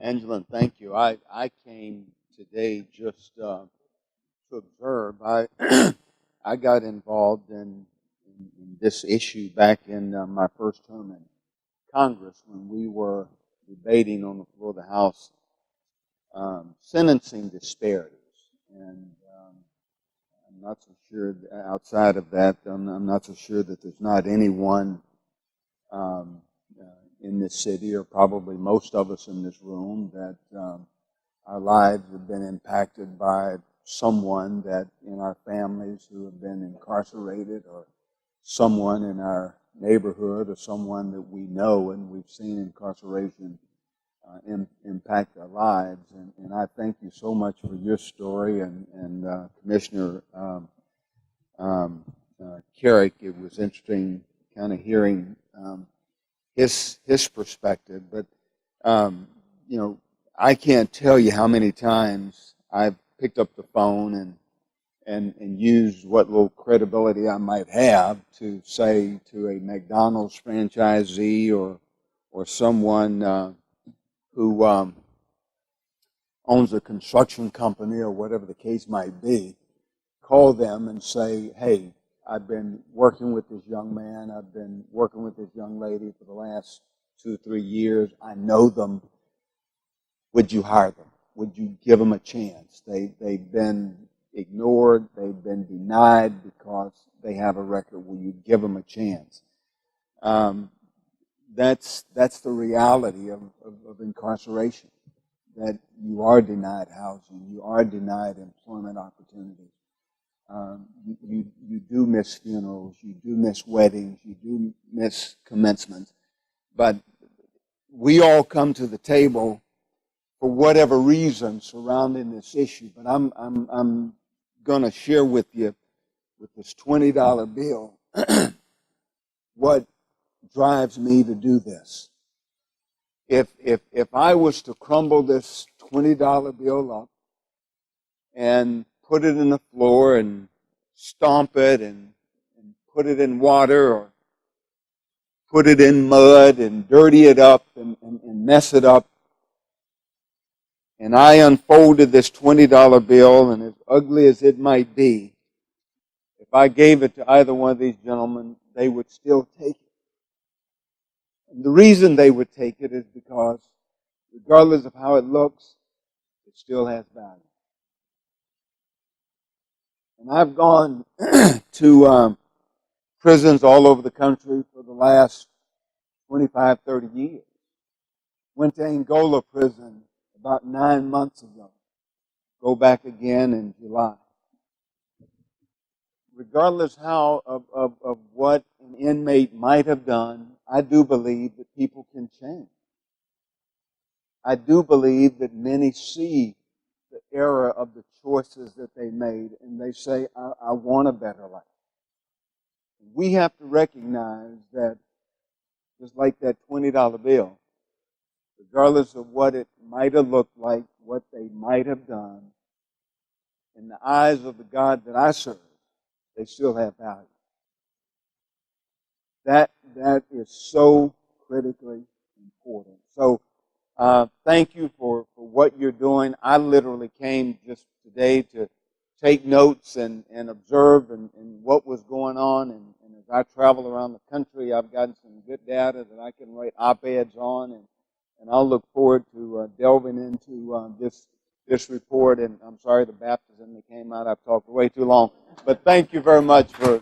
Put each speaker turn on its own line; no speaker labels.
Angela, thank you. I came today just to observe. I got involved in this issue back in my first term in Congress when we were debating on the floor of the House sentencing disparities. And I'm not so sure outside of that, I'm not so sure that there's not anyone um, in this city, or probably most of us in this room, that our lives have been impacted by someone that in our families who have been incarcerated, or someone in our neighborhood, or someone that we know and we've seen incarceration impact our lives. And I thank you so much for your story, and Commissioner Carrick. It was interesting kind of hearing his perspective. But you know, I can't tell you how many times I've picked up the phone and used what little credibility I might have to say to a McDonald's franchisee, or someone who owns a construction company, or whatever the case might be, call them and say, hey, I've been working with this young man, I've been working with this young lady for the last 2 or 3 years, I know them, would you hire them? Would you give them a chance? They've been ignored, they've been denied because they have a record. Will you give them a chance? That's the reality of incarceration, that you are denied housing, you are denied employment opportunities. You do miss funerals, you do miss weddings, you do miss commencements, but we all come to the table for whatever reason surrounding this issue. But I'm going to share with you, with this $20 bill, what drives me to do this. If I was to crumble this $20 bill up and put it in the floor and stomp it and put it in water, or put it in mud and dirty it up and mess it up, and I unfolded this $20 bill, and as ugly as it might be, if I gave it to either one of these gentlemen, they would still take it. And the reason they would take it is because, regardless of how it looks, it still has value. And I've gone to prisons all over the country for the last 25, 30 years. Went to Angola prison about 9 months ago. Go back again in July. Regardless of what an inmate might have done, I do believe that people can change. I do believe that many see the error of the choices that they made, and they say, I want a better life. We have to recognize that, just like that $20 bill, regardless of what it might have looked like, what they might have done, in the eyes of the God that I serve, they still have value. That is so critically important. So thank you for what you're doing. I literally came just today to take notes and observe and what was going on. And as I travel around the country, I've gotten some good data that I can write op-eds on. And I'll look forward to delving into this report. And I'm sorry the baptism that came out. I've talked way too long. But thank you very much for